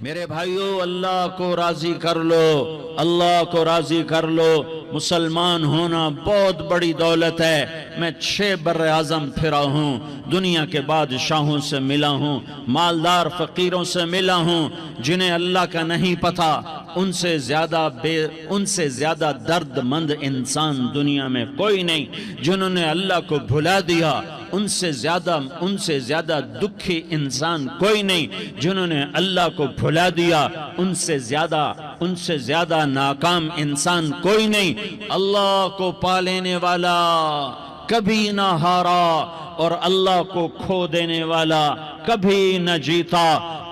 میرے بھائیو، اللہ کو راضی کر لو، اللہ کو راضی کر لو۔ مسلمان ہونا بہت بڑی دولت ہے۔ میں 6 بر اعظم پھرا ہوں، دنیا کے بادشاہوں سے ملا ہوں، مالدار فقیروں سے ملا ہوں، جنہیں اللہ کا نہیں پتہ، ان سے زیادہ درد مند انسان دنیا میں کوئی نہیں۔ جنہوں نے اللہ کو بھلا دیا، ان سے زیادہ دکھی انسان کوئی نہیں۔ جنہوں نے اللہ کو بھلا دیا، ان سے زیادہ ناکام انسان کوئی نہیں۔ اللہ کو پا لینے والا کبھی نہ ہارا، اور اللہ کو کھو دینے والا کبھی نہ جیتا۔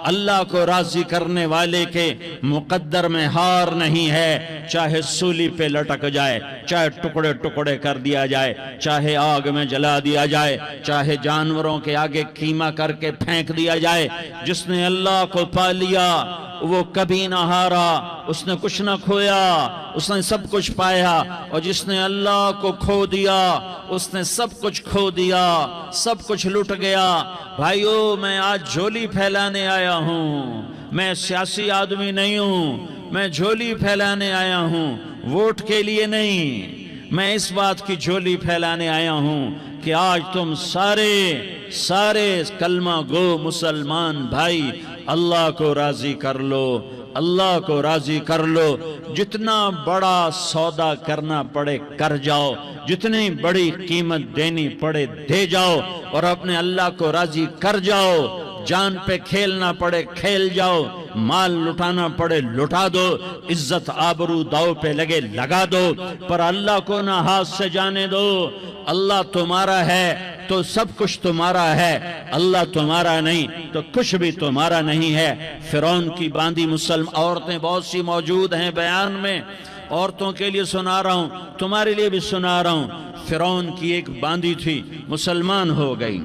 اللہ کو راضی کرنے والے کے مقدر میں ہار نہیں ہے، چاہے سولی پہ لٹک جائے، چاہے ٹکڑے ٹکڑے کر دیا جائے، چاہے آگ میں جلا دیا جائے، چاہے جانوروں کے آگے قیمہ کر کے پھینک دیا جائے۔ جس نے اللہ کو پا لیا وہ کبھی نہ ہارا، اس نے کچھ نہ کھویا، اس نے سب کچھ پایا۔ اور جس نے اللہ کو کھو دیا، اس نے سب کچھ کھو دیا، سب کچھ لٹ گیا۔ بھائیو، میں آج جھولی پھیلانے آیا ہوں، میں سیاسی آدمی نہیں ہوں، میں جھولی پھیلانے آیا ہوں، ووٹ کے لیے نہیں۔ میں اس بات کی جھولی پھیلانے آیا ہوں کہ آج تم سارے کلمہ گو مسلمان بھائی اللہ کو راضی کر لو، اللہ کو راضی کر لو۔ جتنا بڑا سودا کرنا پڑے کر جاؤ، جتنی بڑی قیمت دینی پڑے دے جاؤ، اور اپنے اللہ کو راضی کر جاؤ۔ جان پہ کھیلنا پڑے کھیل جاؤ، مال لٹانا پڑے لٹا دو، عزت آبرو داؤ پہ لگے لگا دو، پر اللہ کو نہ ہاتھ سے جانے دو۔ اللہ تمہارا ہے تو سب کچھ تمہارا ہے، اللہ تمہارا نہیں تو کچھ بھی تمہارا نہیں ہے۔ فرعون کی باندھی مسلم عورتیں بہت سی موجود ہیں بیان میں، عورتوں کے لیے سنا رہا ہوں، تمہارے لیے بھی سنا رہا ہوں۔ فرعون کی ایک باندھی تھی، مسلمان ہو گئی۔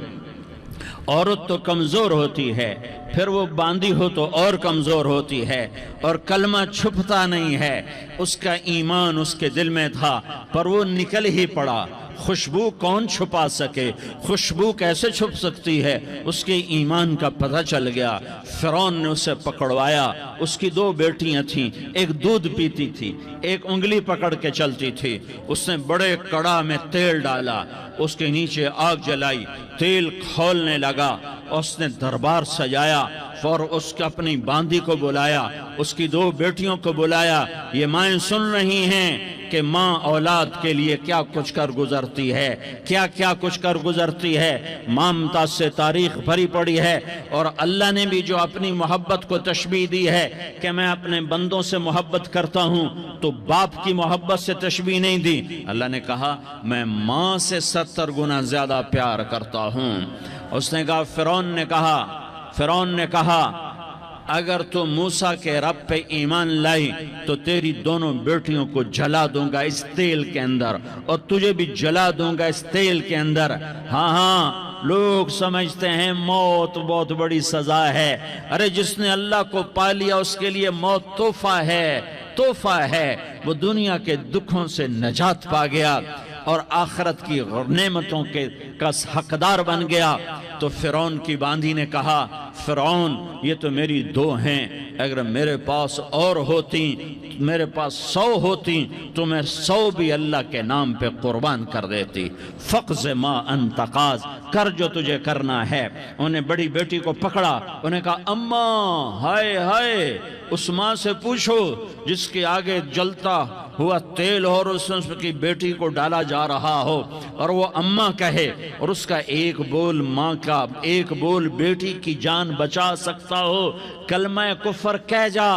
عورت تو کمزور ہوتی ہے، پھر وہ باندھی ہو تو اور کمزور ہوتی ہے، اور کلمہ چھپتا نہیں ہے۔ اس کا ایمان اس کے دل میں تھا، پر وہ نکل ہی پڑا۔ خوشبو کون چھپا سکے؟ خوشبو کیسے چھپ سکتی ہے؟ اس کے ایمان کا پتہ چل گیا۔ فرعون نے اسے پکڑوایا۔ اس کی 2 بیٹیاں تھیں، ایک دودھ پیتی تھی، ایک انگلی پکڑ کے چلتی تھی۔ اس نے بڑے کڑا میں تیل ڈالا، اس کے نیچے آگ جلائی، تیل کھولنے لگا، اس نے دربار سجایا، اور اس کا اپنی باندھی کو بلایا، اس کی 2 بیٹیوں کو بلایا۔ یہ مائیں سن رہی ہیں کہ ماں اولاد کے لیے کیا کچھ کر گزرتی ہے، کیا کچھ کر گزرتی ہے۔ مامتا سے تاریخ بھری پڑی ہے، اور اللہ نے بھی جو اپنی محبت کو تشبیہ دی ہے کہ میں اپنے بندوں سے محبت کرتا ہوں، تو باپ کی محبت سے تشبیہ نہیں دی۔ اللہ نے کہا میں ماں سے 70 گنا زیادہ پیار کرتا ہوں۔ اس نے کہا، فرعون نے کہا اگر تو موسیٰ کے رب پہ ایمان لائی تو تیری دونوں بیٹیوں کو جلا دوں گا اس تیل کے اندر، اور تجھے بھی جلا دوں گا اس تیل کے اندر۔ ہاں لوگ سمجھتے ہیں موت بہت بڑی سزا ہے۔ ارے جس نے اللہ کو پا لیا اس کے لیے موت تحفہ ہے۔ وہ دنیا کے دکھوں سے نجات پا گیا اور آخرت کی نعمتوں کا حقدار بن گیا۔ تو فرعون کی باندھی نے کہا، فرعون یہ تو میری 2 ہیں، اگر میرے پاس اور ہوتی، میرے پاس 100 ہوتی تو میں 100 بھی اللہ کے نام پہ قربان کر دیتی۔ فقض ما انت قاض، کر جو تجھے کرنا ہے۔ انہیں بڑی بیٹی کو پکڑا، انہیں کہا اماں ہائے اس ماں سے پوچھو جس کے آگے جلتا ہوا تیل اور اس کی بیٹی کو ڈالا جا رہا ہو، اور وہ اماں کہے، اور اس کا ایک بول ماں کا، ایک بول بیٹی کی جان بچا سکتا ہو۔ کلمہ کفر کہہ جا،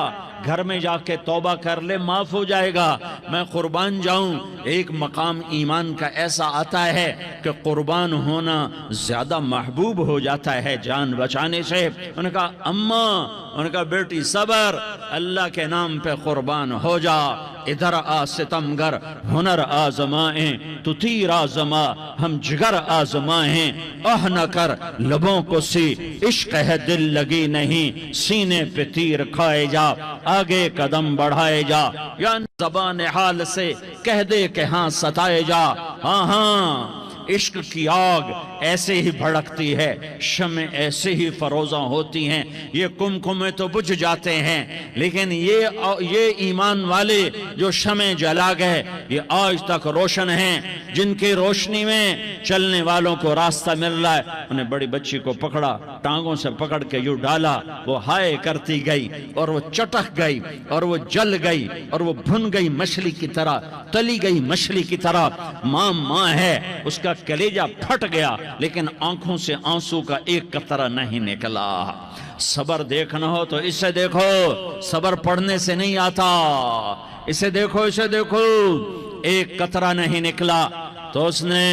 گھر میں جا کے توبہ کر لے، معاف ہو جائے گا۔ میں قربان جاؤں۔ ایک مقام ایمان کا ایسا آتا ہے کہ قربان ہونا زیادہ محبوب ہو جاتا ہے جان بچانے سے۔ انہوں نے کہا اماں، انہوں نے کہا بیٹی صبر، اللہ کے نام پہ قربان ہو جا۔ ادھر آ ستمگر، ہنر آزمائیں تو تیر آزما، ہم جگر آزمائیں اہ نہ کر لبوں کو سی، عشق ہے دل لگی نہیں، سینے پہ تیر کھائے جا، آگے قدم بڑھائے جا، یا زبان حال سے کہہ دے کہ ہاں ستائے جا۔ ہاں عشق کی آگ ایسے ہی بھڑکتی ہے، شمع ایسے ہی فروزاں ہوتی ہیں، یہ کمکمے تو بجھ جاتے ہیں، لیکن یہ ایمان والے جو شمع جلا گئے یہ آج تک روشن ہیں، جن کی روشنی میں چلنے والوں کو راستہ مل رہا ہے۔ انہیں بڑی بچی کو پکڑا، ٹانگوں سے پکڑ کے یوں ڈالا، وہ ہائے کرتی گئی اور وہ چٹک گئی اور وہ جل گئی اور وہ بھن گئی مچھلی کی طرح، تلی گئی مچھلی کی طرح۔ ماں ہے، اس کا کلیجہ پھٹ گیا، لیکن آنکھوں سے آنسو کا ایک قطرہ نہیں نکلا۔ صبر دیکھنا ہو تو اسے دیکھو، صبر پڑھنے سے نہیں آتا، اسے دیکھو، اسے دیکھو۔ ایک قطرہ نہیں نکلا تو اس نے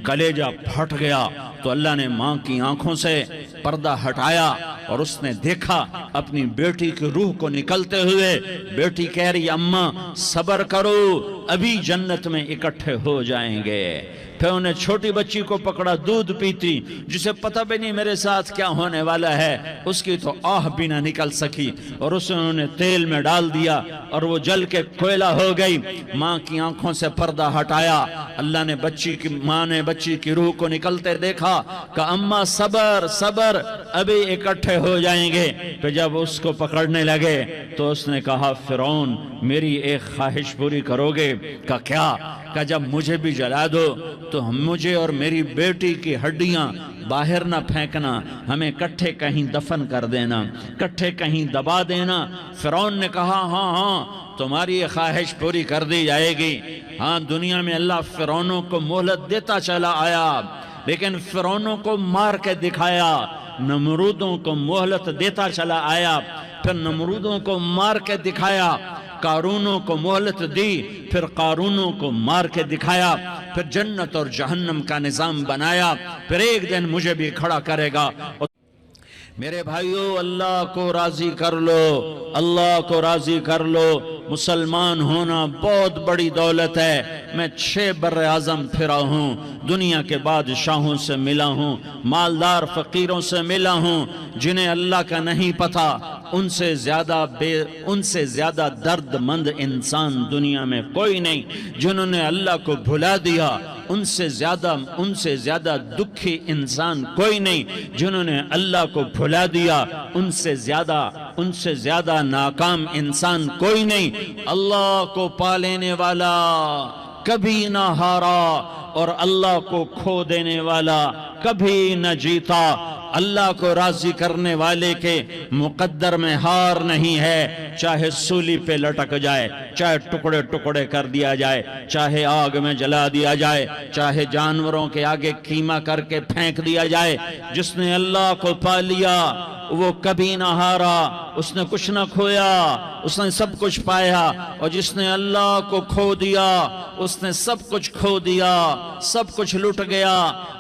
کلیجہ پھٹ گیا، تو اللہ نے ماں کی آنکھوں سے پردہ ہٹایا اور اس نے دیکھا اپنی بیٹی کی روح کو نکلتے ہوئے۔ بیٹی کہہ رہی اماں صبر کرو، ابھی جنت میں اکٹھے ہو جائیں گے۔ پھر انہیں چھوٹی بچی کو پکڑا، دودھ پیتی، جسے پتہ بھی نہیں میرے ساتھ کیا ہونے والا ہے، اس کی تو آہ بھی نہ نکل سکی، اور اسے انہوں نے تیل میں ڈال دیا اور وہ جل کے کوئلہ ہو گئی۔ ماں کی آنکھوں سے پردہ ہٹایا، اللہ نے ماں نے بچی کی روح کو نکلتے دیکھا، کہا اماں صبر صبر، ابھی اکٹھے ہو جائیں گے۔ پھر جب اس کو پکڑنے لگے تو اس نے کہا فرعون میری ایک خواہش پوری کرو گے؟ کہا کیا؟ کہا جب مجھے بھی جلا دو تو مجھے اور میری بیٹی کی ہڈیاں باہر نہ پھینکنا، ہمیں کٹھے کہیں دفن کر دینا، کٹھے کہیں دبا دینا۔ فرعون نے کہا ہاں تمہاری یہ خواہش پوری کر دی جائے گی۔ ہاں دنیا میں اللہ فرعونوں کو مہلت دیتا چلا آیا، لیکن فرعونوں کو مار کے دکھایا، نمرودوں کو مہلت دیتا چلا آیا، پھر نمرودوں کو مار کے دکھایا، قارونوں کو مہلت دی، پھر قارونوں کو مار کے دکھایا، پھر جنت اور جہنم کا نظام بنایا، پھر ایک دن مجھے بھی کھڑا کرے گا۔ میرے بھائیو اللہ کو راضی کر لو، اللہ کو راضی کر لو۔ مسلمان ہونا بہت بڑی دولت ہے۔ میں 6 بر اعظم پھرا ہوں، دنیا کے بادشاہوں سے ملا ہوں، مالدار فقیروں سے ملا ہوں، جنہیں اللہ کا نہیں پتہ، ان سے زیادہ درد مند انسان دنیا میں کوئی نہیں۔ جنہوں نے اللہ کو بھلا دیا ان سے زیادہ دکھی انسان کوئی نہیں۔ جنہوں نے اللہ کو بھلا دیا ان سے زیادہ ناکام انسان کوئی نہیں۔ اللہ کو پا لینے والا کبھی نہ ہارا، اور اللہ کو کھو دینے والا کبھی نہ جیتا۔ اللہ کو راضی کرنے والے کے مقدر میں ہار نہیں ہے، چاہے سولی پہ لٹک جائے، چاہے ٹکڑے ٹکڑے کر دیا جائے، چاہے آگ میں جلا دیا جائے، چاہے جانوروں کے آگے قیمہ کر کے پھینک دیا جائے۔ جس نے اللہ کو پا لیا وہ کبھی نہ ہارا، اس نے کچھ نہ کھویا، اس نے سب کچھ پایا۔ اور جس نے اللہ کو کھو دیا اس نے سب کچھ کھو دیا، سب کچھ لٹ گیا۔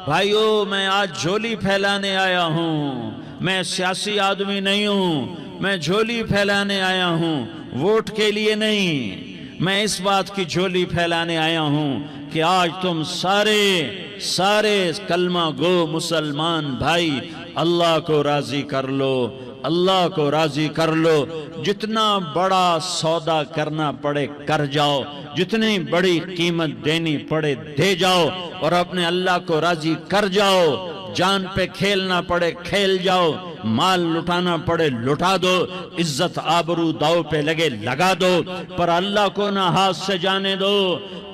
بھائیو میں آج جھولی پھیلانے آیا ہوں، میں سیاسی آدمی نہیں ہوں، میں جھولی پھیلانے آیا ہوں، ووٹ کے لیے نہیں۔ میں اس بات کی جھولی پھیلانے آیا ہوں کہ آج تم سارے کلمہ گو مسلمان بھائی اللہ کو راضی کر لو، اللہ کو راضی کر لو۔ جتنا بڑا سودا کرنا پڑے کر جاؤ، جتنی بڑی قیمت دینی پڑے دے جاؤ، اور اپنے اللہ کو راضی کر جاؤ۔ جان پہ کھیلنا پڑے کھیل جاؤ، مال لٹانا پڑے لٹا دو، عزت آبرو داؤ پہ لگے لگا دو، پر اللہ کو نہ ہاتھ سے جانے دو۔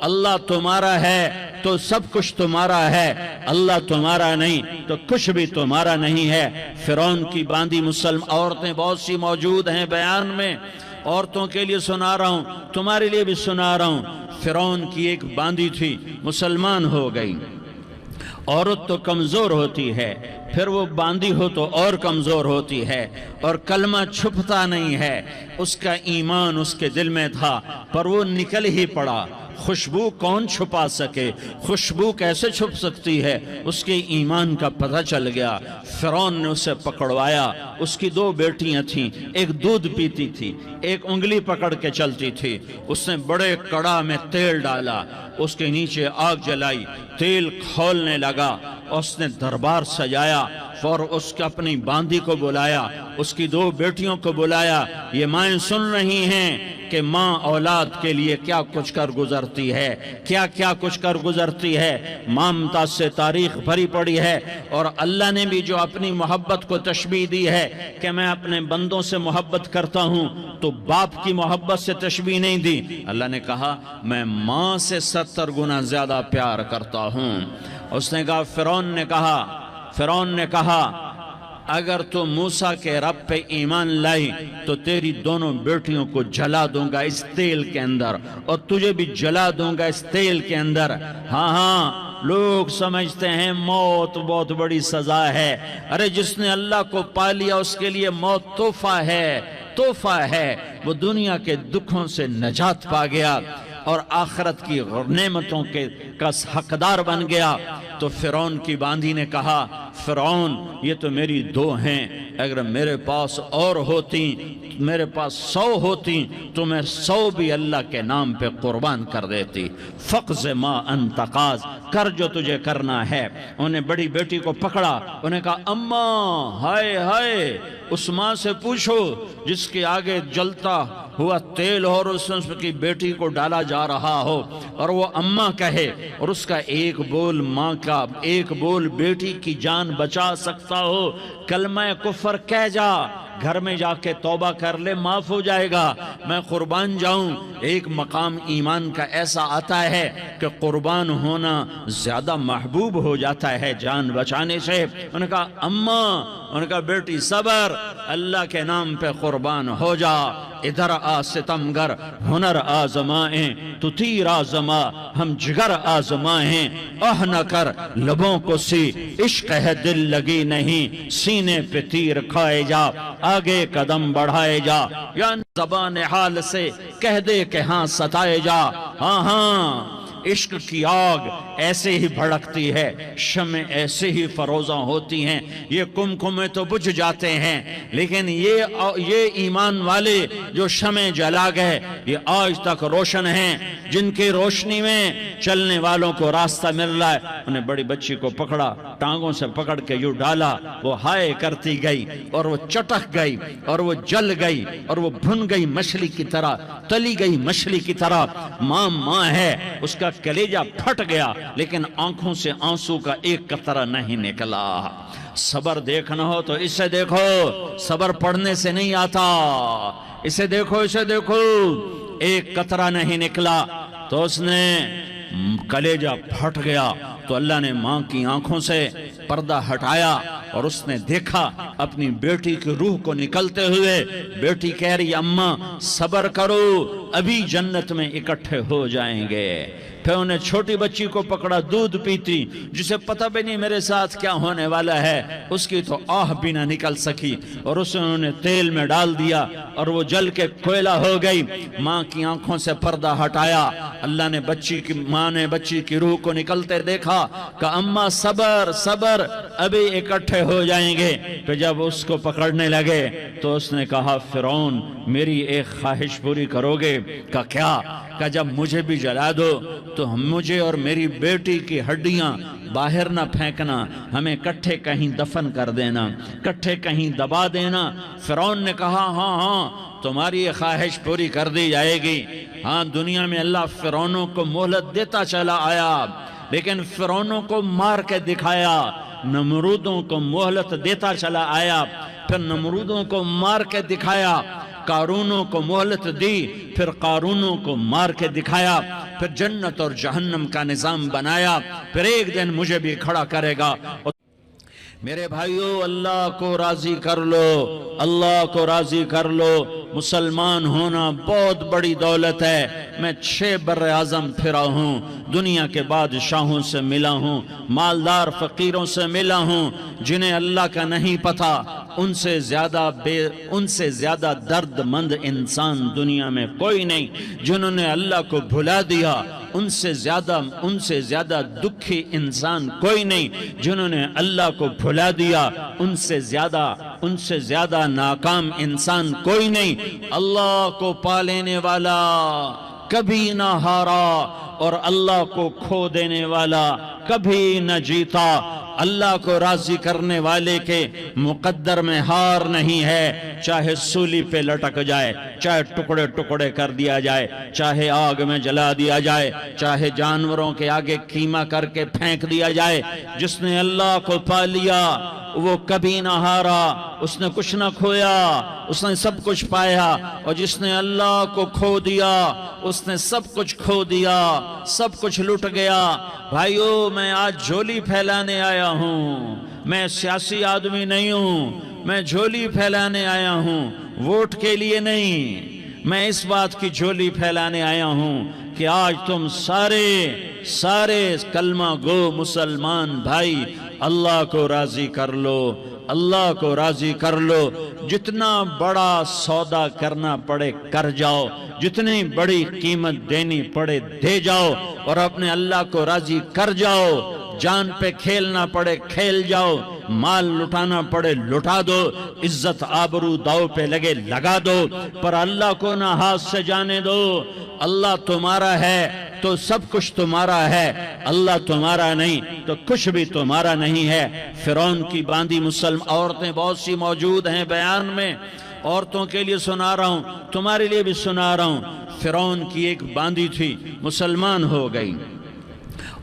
اللہ تمہارا ہے تو سب کچھ تمہارا ہے، اللہ تمہارا نہیں تو کچھ بھی تمہارا نہیں ہے۔ فرعون کی باندھی مسلم عورتیں بہت سی موجود ہیں بیان میں، عورتوں کے لیے سنا رہا ہوں، تمہارے لیے بھی سنا رہا ہوں۔ فرعون کی ایک باندھی تھی، مسلمان ہو گئی۔ عورت تو کمزور ہوتی ہے، پھر وہ باندھی ہو تو اور کمزور ہوتی ہے، اور کلمہ چھپتا نہیں ہے۔ اس کا ایمان اس کے دل میں تھا پر وہ نکل ہی پڑا۔ خوشبو کون چھپا سکے، خوشبو کیسے چھپ سکتی ہے؟ اس کے ایمان کا پتہ چل گیا۔ فرعون نے اسے پکڑوایا۔ اس کی 2 بیٹیاں تھیں، ایک دودھ پیتی تھی، ایک انگلی پکڑ کے چلتی تھی۔ اس نے بڑے کڑاہ میں تیل ڈالا، اس کے نیچے آگ جلائی، تیل کھولنے لگا، اس نے دربار سجایا، بلایا، اور اس کے اپنی باندی کو بلایا، اس کی 2 بیٹیوں کو بلایا۔ یہ مائیں سن رہی ہیں کہ ماں اولاد کے لیے کیا کچھ کر گزرتی ہے، کیا کچھ کر گزرتی ہے۔ مامتا سے تاریخ بھری پڑی ہے، اور اللہ نے بھی جو اپنی محبت کو تشبیہ دی ہے کہ میں اپنے بندوں سے محبت کرتا ہوں، تو باپ کی محبت سے تشبیہ نہیں دی۔ اللہ نے کہا میں ماں سے 70 گنا زیادہ پیار کرتا ہوں۔ اس نے کہا فرعون نے کہا اگر تو موسیٰ کے رب پہ ایمان لائی تو تیری دونوں بیٹیوں کو جلا دوں گا اس تیل کے اندر، اور تجھے بھی جلا دوں گا اس تیل کے اندر۔ ہاں لوگ سمجھتے ہیں موت بہت بڑی سزا ہے۔ ارے جس نے اللہ کو پا لیا اس کے لیے موت تحفہ ہے۔ وہ دنیا کے دکھوں سے نجات پا گیا اور آخرت کی نعمتوں کا حقدار بن گیا۔ تو فرعون کی باندی نے کہا فرعون یہ تو میری 2 ہیں، اگر میرے پاس اور ہوتی، میرے پاس 100 ہوتی تو میں 100 بھی اللہ کے نام پہ قربان کر دیتی۔ فقض ما انت قاض، کر جو تجھے کرنا ہے۔ انہیں بڑی بیٹی کو پکڑا، انہیں کہا اماں ہائے اس ماں سے پوچھو جس کے آگے جلتا ہوا تیل اور اس کی بیٹی کو ڈالا جا رہا ہو، اور وہ اماں کہے، اور اس کا ایک بول ماں کا، ایک بول بیٹی کی جان بچا سکتا ہو۔ کلمہ کفر کہہ جا، گھر میں جا کے توبہ کر لے، معاف ہو جائے گا، میں قربان جاؤں۔ ایک مقام ایمان کا ایسا آتا ہے کہ قربان ہونا زیادہ محبوب ہو جاتا ہے جان بچانے سے۔ انہوں نے کہا اماں، انہوں نے کہا بیٹی صبر، اللہ کے نام پہ قربان ہو جا۔ ادھر آ ستمگر ہنر آزمائیں، تو تیر آزما ہم جگر آزمائیں۔ نہ کر لبوں کو سی عشق ہے دل لگی نہیں، سینے پہ تیر کھائے جا، آگے قدم بڑھائے جا، یا زبان حال سے کہہ دے کہ ہاں ستائے جا۔ ہاں عشق کی آگ ایسے ہی بھڑکتی ہے، شمع ایسے ہی فروزاں ہوتی ہیں، یہ کمکمے تو بجھ جاتے ہیں، لیکن یہ ایمان والے جو شمع جلا گئے یہ آج تک روشن ہیں، جن کی روشنی میں چلنے والوں کو راستہ مل رہا ہے۔ انہیں بڑی بچی کو پکڑا، ٹانگوں سے پکڑ کے یوں ڈالا، وہ ہائے کرتی گئی اور وہ چٹک گئی اور وہ جل گئی اور وہ بھن گئی مچھلی کی طرح، تلی گئی مچھلی کی طرح۔ ماں ہے، اس کا کلیجہ پھٹ گیا، لیکن آنکھوں سے آنسو کا ایک قطرہ نہیں نکلا۔ صبر دیکھنا ہو تو اسے دیکھو، صبر پڑھنے سے نہیں آتا، اسے دیکھو ایک قطرہ نہیں نکلا تو اس نے کلیجہ پھٹ گیا۔ تو اللہ نے ماں کی آنکھوں سے پردہ ہٹایا اور اس نے دیکھا اپنی بیٹی کی روح کو نکلتے ہوئے۔ بیٹی کہہ رہی اماں صبر کرو، ابھی جنت میں اکٹھے ہو جائیں گے۔ پھر انہیں چھوٹی بچی کو پکڑا، دودھ پیتی، جسے پتہ بھی نہیں میرے ساتھ کیا ہونے والا ہے، اس کی تو آہ بھی نہ نکل سکی، اور اسے انہوں نے تیل میں ڈال دیا اور وہ جل کے کوئلہ ہو گئی۔ ماں کی آنکھوں سے پردہ ہٹایا، اللہ نے ماں نے بچی کی روح کو نکلتے دیکھا کہ اماں صبر ابھی اکٹھے ہو جائیں گے۔ پھر جب اس کو پکڑنے لگے تو اس نے کہا فرعون میری ایک خواہش پوری کرو گے؟ کہ کیا؟ کہ جب مجھے بھی جلا دو تو مجھے اور میری بیٹی کی ہڈیاں باہر نہ پھینکنا، ہمیں کٹھے کہیں دفن کر دینا، کٹھے کہیں دبا دینا۔ فرعون نے کہا ہاں تمہاری یہ خواہش پوری کر دی جائے گی۔ ہاں دنیا میں اللہ فرعونوں کو مہلت دیتا چلا آیا، لیکن فرعونوں کو مار کے دکھایا، نمرودوں کو مہلت دیتا چلا آیا، پھر نمرودوں کو مار کے دکھایا، قارونوں کو مہلت دی، پھر قارونوں کو مار کے دکھایا، پھر جنت اور جہنم کا نظام بنایا، پھر ایک دن مجھے بھی کھڑا کرے گا۔ میرے بھائیو اللہ کو راضی کر لو، اللہ کو راضی کر لو۔ مسلمان ہونا بہت بڑی دولت ہے۔ میں 6 بر اعظم پھرا ہوں، دنیا کے بادشاہوں سے ملا ہوں، مالدار فقیروں سے ملا ہوں، جنہیں اللہ کا نہیں پتہ، ان سے زیادہ درد مند انسان دنیا میں کوئی نہیں۔ جنہوں نے اللہ کو بھلا دیا ان سے زیادہ دکھی انسان کوئی نہیں۔ جنہوں نے اللہ کو بھلا دیا ان سے زیادہ ناکام انسان کوئی نہیں۔ اللہ کو پا لینے والا کبھی نہ ہارا، اور اللہ کو کھو دینے والا کبھی نہ جیتا۔ اللہ کو راضی کرنے والے کے مقدر میں ہار نہیں ہے، چاہے سولی پہ لٹک جائے، چاہے ٹکڑے ٹکڑے کر دیا جائے، چاہے آگ میں جلا دیا جائے، چاہے جانوروں کے آگے قیمہ کر کے پھینک دیا جائے، جس نے اللہ کو پا لیا وہ کبھی نہ ہارا، اس نے کچھ نہ کھویا، اس نے سب کچھ پایا، اور جس نے اللہ کو کھو دیا اس نے سب کچھ کھو دیا، سب کچھ لٹ گیا۔ بھائیو، میں آج جھولی پھیلانے آیا ہوں، میں سیاسی آدمی نہیں ہوں، میں جھولی پھیلانے آیا ہوں، ووٹ کے لیے نہیں، میں اس بات کی جھولی پھیلانے آیا ہوں کہ آج تم سارے کلمہ گو مسلمان بھائی اللہ کو راضی کر لو، اللہ کو راضی کر لو، جتنا بڑا سودا کرنا پڑے کر جاؤ، جتنی بڑی قیمت دینی پڑے دے جاؤ، اور اپنے اللہ کو راضی کر جاؤ، جان پہ کھیلنا پڑے کھیل جاؤ، مال لٹانا پڑے لٹا دو، عزت آبرو داؤ پہ لگے لگا دو، پر اللہ کو نہ ہاتھ سے جانے دو۔ اللہ تمہارا ہے تو سب کچھ تمہارا ہے، اللہ تمہارا نہیں تو کچھ بھی تمہارا نہیں ہے۔ فرعون کی باندھی مسلم عورتیں بہت سی موجود ہیں بیان میں، عورتوں کے لیے سنا رہا ہوں، تمہارے لیے بھی سنا رہا ہوں۔ فرعون کی ایک باندھی تھی، مسلمان ہو گئی۔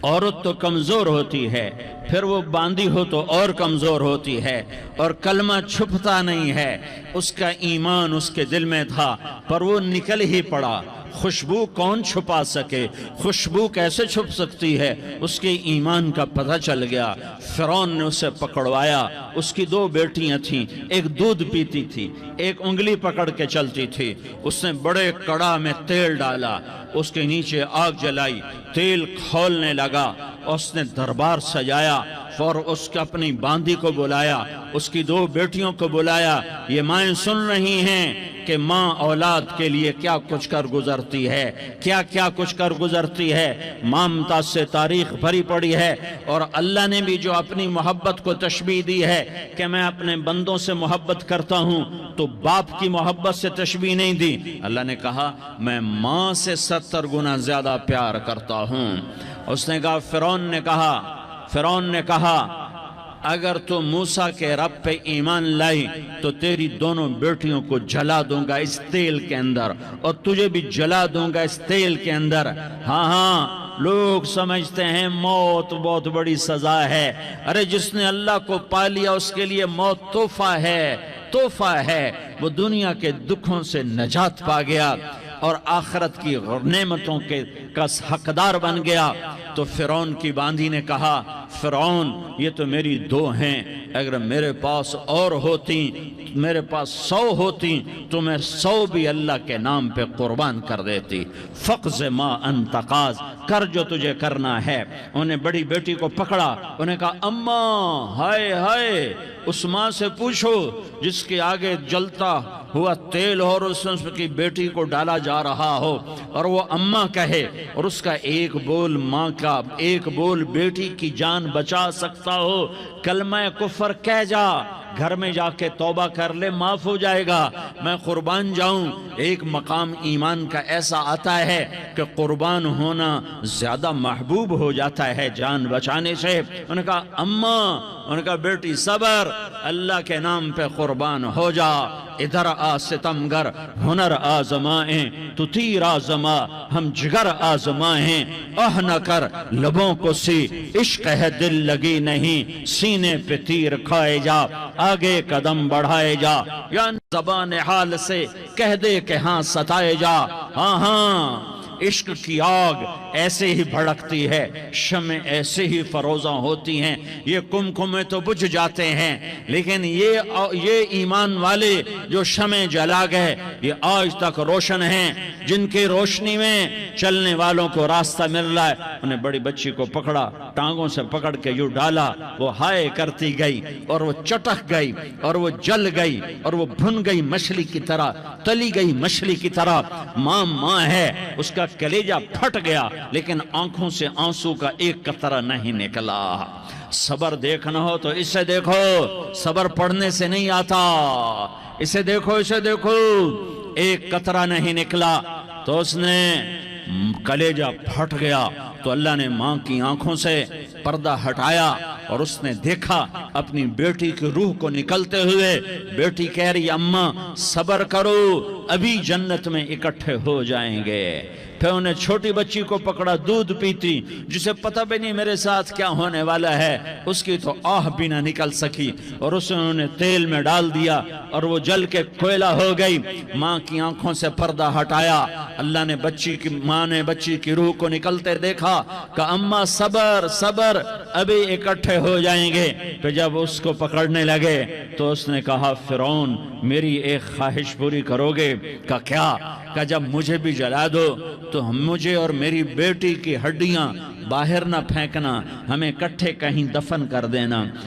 عورت تو کمزور ہوتی ہے، پھر وہ باندھی ہو تو اور کمزور ہوتی ہے، اور کلمہ چھپتا نہیں ہے۔ اس کا ایمان اس کے دل میں تھا، پر وہ نکل ہی پڑا۔ خوشبو کون چھپا سکے؟ خوشبو کیسے چھپ سکتی ہے؟ اس کے ایمان کا پتہ چل گیا۔ فرعون نے اسے پکڑوایا۔ اس کی 2 بیٹیاں تھیں، ایک دودھ پیتی تھی، ایک انگلی پکڑ کے چلتی تھی۔ اس نے بڑے کڑا میں تیل ڈالا، اس کے نیچے آگ جلائی، تیل کھولنے لگا، اس نے دربار سجایا، اور اس کے اپنی باندھی کو بلایا، اس کی 2 بیٹیوں کو بلایا۔ یہ مائیں سن رہی ہیں کہ ماں اولاد کے لیے کیا کچھ کر گزرتی ہے، کیا کچھ کر گزرتی ہے۔ مامتا سے تاریخ بھری پڑی ہے، اور اللہ نے بھی جو اپنی محبت کو تشبیہ دی ہے کہ میں اپنے بندوں سے محبت کرتا ہوں، تو باپ کی محبت سے تشبیہ نہیں دی۔ اللہ نے کہا میں ماں سے 70 گنا زیادہ پیار کرتا ہوں۔ اس نے کہا، فرعون نے کہا اگر تو موسیٰ کے رب پہ ایمان لائی تو تیری دونوں بیٹیوں کو جلا دوں گا اس تیل کے اندر، اور تجھے بھی جلا دوں گا اس تیل کے اندر۔ ہاں لوگ سمجھتے ہیں موت بہت بڑی سزا ہے۔ ارے جس نے اللہ کو پا لیا اس کے لیے موت تحفہ ہے۔ وہ دنیا کے دکھوں سے نجات پا گیا اور آخرت کی نعمتوں کا حقدار بن گیا۔ تو فرعون کی باندھی نے کہا، فرعون یہ تو میری 2 ہیں، اگر میرے پاس اور ہوتی، میرے پاس 100 ہوتی تو میں 100 بھی اللہ کے نام پہ قربان کر دیتی۔ فقض ما انت قاض، کر جو تجھے کرنا ہے۔ انہیں بڑی بیٹی کو پکڑا، انہیں کہا اماں ہائے اس ماں سے پوچھو جس کے آگے جلتا ہوا تیل اور اس کی بیٹی کو ڈالا جا رہا ہو، اور وہ اماں کہے، اور اس کا ایک بول ماں کا، ایک بول بیٹی کی جان بچا سکتا ہو، کلمہ کفر کہہ جا، گھر میں جا کے توبہ کر لے، معاف ہو جائے گا، میں قربان جاؤں۔ ایک مقام ایمان کا ایسا آتا ہے کہ قربان ہونا زیادہ محبوب ہو جاتا ہے جان بچانے سے۔ انہوں نے کہا اماں، انہوں نے کہا بیٹی صبر، اللہ کے نام پہ قربان ہو جا۔ ادھر آ ستمگر ہنر آزمائیں، تو تیر آزما ہم جگر آزمائیں، نہ کر لبوں کو سی عشق ہے دل لگی نہیں، سینے پہ تیر کھائے جا، آگے قدم بڑھائے جا، یا زبان حال سے کہہ دے کہ ہاں ستائے جا۔ ہاں عشق کی آگ ایسے ہی بھڑکتی ہے، شمع ایسے ہی فروزاں ہوتی ہیں، یہ کمکمیں تو بجھ جاتے ہیں، لیکن یہ ایمان والے جو شمع جلا گئے یہ آج تک روشن ہیں، جن کی روشنی میں چلنے والوں کو راستہ مل رہا ہے۔ انہیں بڑی بچی کو پکڑا، ٹانگوں سے پکڑ کے یوں ڈالا، وہ ہائے کرتی گئی، اور وہ چٹک گئی، اور وہ جل گئی، اور وہ بھن گئی مچھلی کی طرح، تلی گئی مچھلی کی طرح۔ ماں ہے، اس کا کلیجہ پھٹ گیا، لیکن آنکھوں سے آنسو کا ایک قطرہ نہیں نکلا۔ صبر دیکھنا ہو تو اسے دیکھو، صبر پڑھنے سے نہیں آتا، اسے دیکھو، ایک قطرہ نہیں نکلا، تو اس نے کلیجہ پھٹ گیا۔ تو اللہ نے ماں کی آنکھوں سے پردہ ہٹایا، اور اس نے دیکھا اپنی بیٹی کی روح کو نکلتے ہوئے. بیٹی کہہ رہی اماں صبر کرو ابھی جنت میں اکٹھے ہو جائیں گے. پھر انہیں چھوٹی بچی کو پکڑا دودھ پیتی جسے پتہ بھی نہیں میرے ساتھ کیا ہونے والا ہے. اس کی تو آہ بھی نہ نکل سکی اور اسے انہوں نے تیل میں ڈال دیا اور وہ جل کے کوئلہ ہو گئی. ماں کی آنکھوں سے پردہ ہٹایا. اللہ نے ماں نے بچی کی روح کو نکلتے دیکھا کہ اماں صبر صبر ابھی اکٹھے ہو جائیں گے. پھر جب اس کو پکڑنے لگے تو اس نے کہا فرعون میری ایک خواہش پوری کرو گے؟ کہ کیا؟ کہ جب مجھے بھی جلا دو تو مجھے اور میری بیٹی کی ہڈیاں باہر نہ پھینکنا، ہمیں کٹھے کہیں دفن کر دینا.